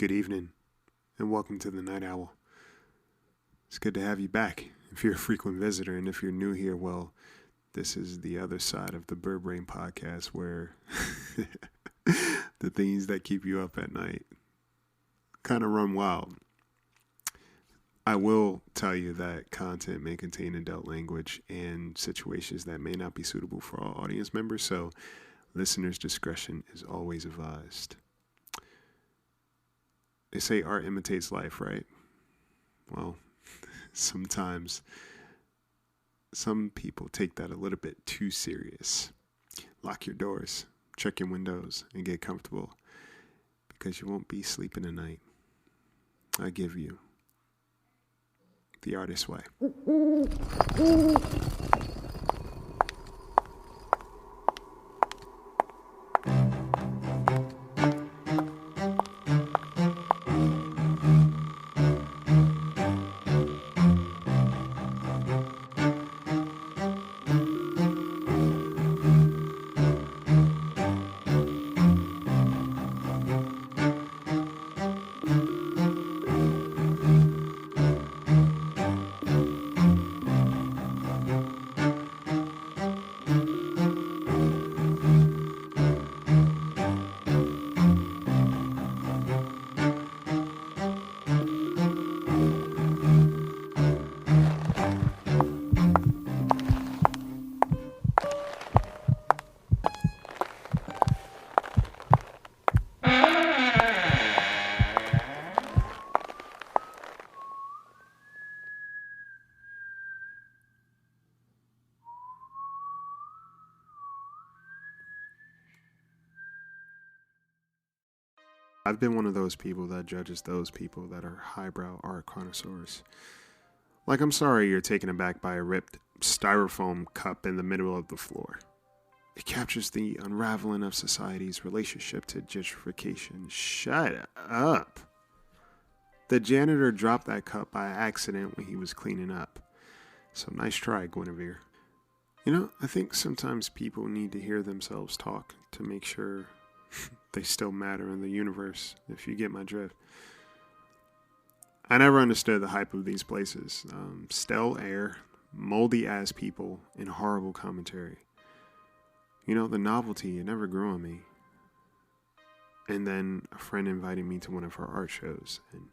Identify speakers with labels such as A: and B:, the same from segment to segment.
A: Good evening, and welcome to the Night Owl. It's good to have you back. If you're a frequent visitor, and if you're new here, well, this is the other side of the Bird Brain podcast where the things that keep you up at night kind of run wild. I will tell you that content may contain adult language and situations that may not be suitable for all audience members, so listeners' discretion is always advised. They say art imitates life, right? Well, sometimes some people take that a little bit too serious. Lock your doors, check your windows, and get comfortable because you won't be sleeping tonight. I give you the artist's way. I've been one of those people that judges those people that are highbrow art connoisseurs. Like, I'm sorry you're taken aback by a ripped styrofoam cup in the middle of the floor. It captures the unraveling of society's relationship to gentrification. Shut up. The janitor dropped that cup by accident when he was cleaning up. So nice try, Guinevere. You know, I think sometimes people need to hear themselves talk to make sure they still matter in the universe, if you get my drift. I never understood the hype of these places. Stale air, moldy ass people, and horrible commentary. You know, the novelty, it never grew on me. And then a friend invited me to one of her art shows, and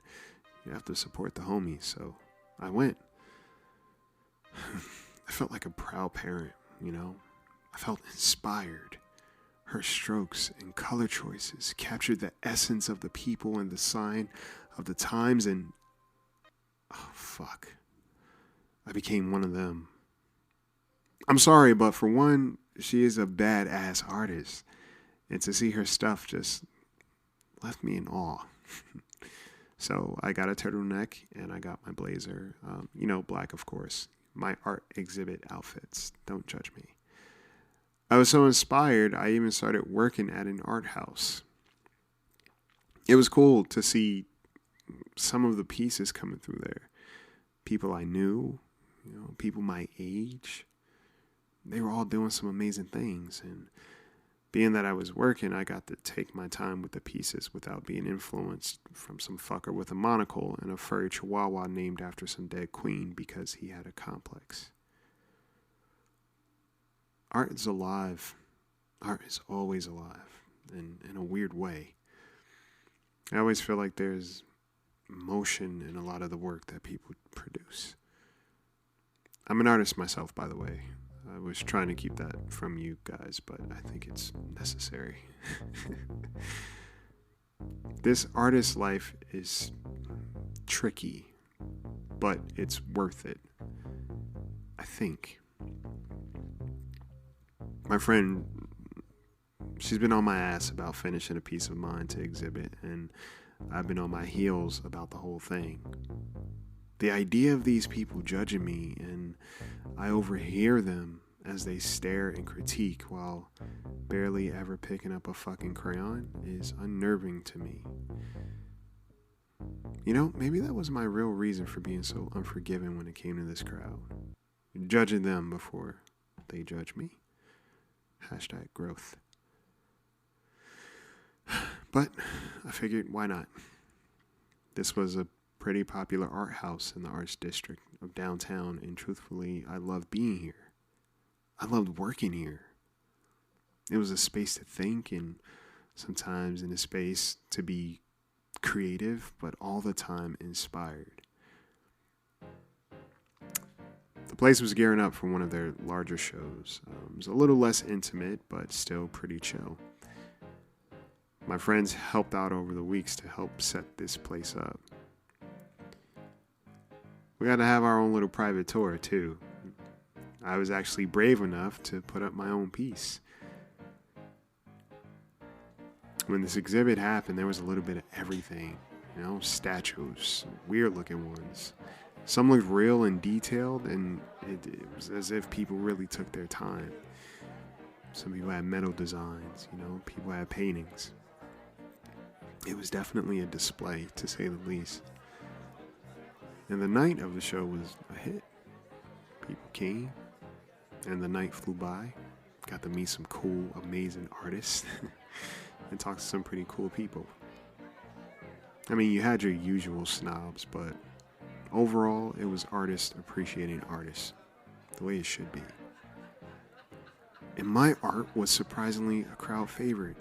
A: you have to support the homies, so I went. I felt like a proud parent, you know? I felt inspired. Her strokes and color choices captured the essence of the people and the sign of the times, and oh fuck, I became one of them. I'm sorry, but for one, she is a badass artist, and to see her stuff just left me in awe. So I got a turtleneck and I got my blazer, black of course, my art exhibit outfits, don't judge me. I was so inspired, I even started working at an art house. It was cool to see some of the pieces coming through there. People I knew, people my age. They were all doing some amazing things. And being that I was working, I got to take my time with the pieces without being influenced from some fucker with a monocle and a furry chihuahua named after some dead queen because he had a complex. Art is alive. Art is always alive, in a weird way. I always feel like there's motion in a lot of the work that people produce. I'm an artist myself, by the way. I was trying to keep that from you guys, but I think it's necessary. This artist life is tricky, but it's worth it, I think. My friend, she's been on my ass about finishing a piece of mine to exhibit, and I've been on my heels about the whole thing. The idea of these people judging me, and I overhear them as they stare and critique while barely ever picking up a fucking crayon, is unnerving to me. You know, maybe that was my real reason for being so unforgiving when it came to this crowd. Judging them before they judge me. #growth. But I figured, why not? This was a pretty popular art house in the arts district of downtown, and truthfully, I loved being here. I loved working here. It was a space to think, and sometimes in a space to be creative, but all the time inspired. The place was gearing up for one of their larger shows. It was a little less intimate, but still pretty chill. My friends helped out over the weeks to help set this place up. We got to have our own little private tour, too. I was actually brave enough to put up my own piece. When this exhibit happened, there was a little bit of everything. Statues, weird looking ones. Some looked real and detailed, and it was as if people really took their time. Some people had metal designs, people had paintings. It was definitely a display, to say the least. And the night of the show was a hit. People came, and the night flew by. Got to meet some cool, amazing artists, and talk to some pretty cool people. I mean, you had your usual snobs, but overall, it was artists appreciating artists, the way it should be. And my art was surprisingly a crowd favorite.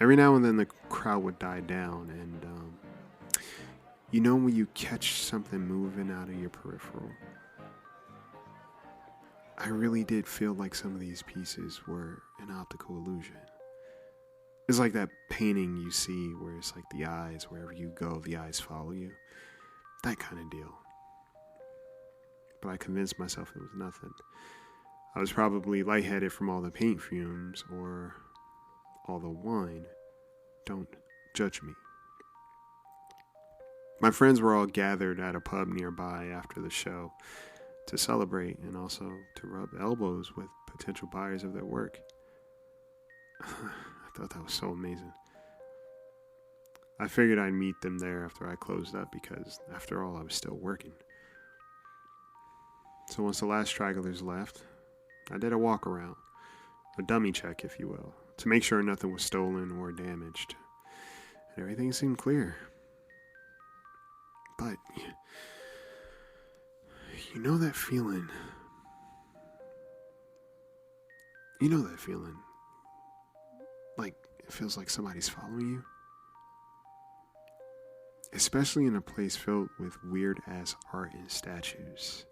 A: Every now and then the crowd would die down, and when you catch something moving out of your peripheral, I really did feel like some of these pieces were an optical illusion. It's like that painting you see where it's like the eyes, wherever you go, the eyes follow you. That kind of deal. But I convinced myself it was nothing. I was probably lightheaded from all the paint fumes or all the wine. Don't judge me. My friends were all gathered at a pub nearby after the show to celebrate and also to rub elbows with potential buyers of their work. I thought that was so amazing. I figured I'd meet them there after I closed up because, after all, I was still working. So once the last stragglers left, I did a walk around, a dummy check, if you will, to make sure nothing was stolen or damaged. And everything seemed clear. But, you know that feeling? Like, it feels like somebody's following you? Especially in a place filled with weird-ass art and statues.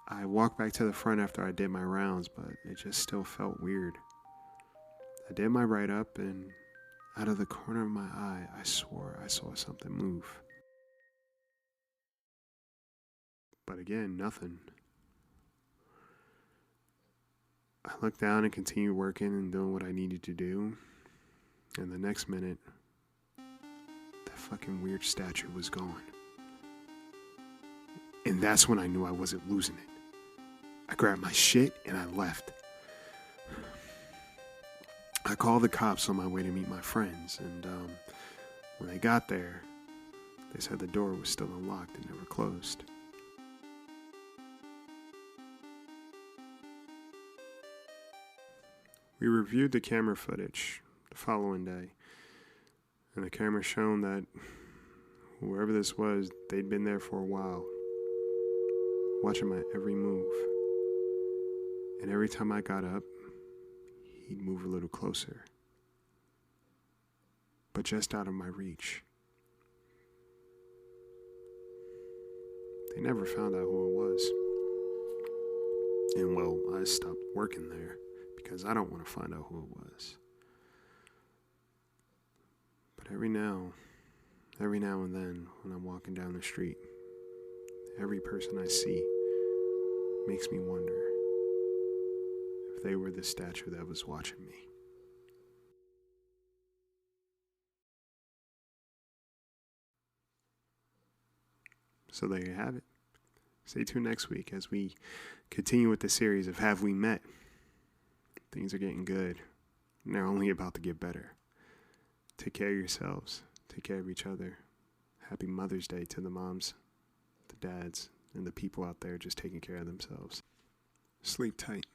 A: I walked back to the front after I did my rounds, but it just still felt weird. I did my write-up, and out of the corner of my eye, I swore I saw something move. But again, nothing. I looked down and continued working and doing what I needed to do. And the next minute, that fucking weird statue was gone. And that's when I knew I wasn't losing it. I grabbed my shit and I left. I called the cops on my way to meet my friends, and when they got there, they said the door was still unlocked and never closed. We reviewed the camera footage the following day, and the camera shown that whoever this was, they'd been there for a while, watching my every move. And every time I got up, he'd move a little closer, but just out of my reach. They never found out who it was. And well, I stopped working there because I don't want to find out who it was. But every now and then when I'm walking down the street, every person I see makes me wonder if they were the statue that was watching me. So there you have it. Stay tuned next week as we continue with the series of Have We Met? Things are getting good, and they're only about to get better. Take care of yourselves. Take care of each other. Happy Mother's Day to the moms, the dads, and the people out there just taking care of themselves. Sleep tight.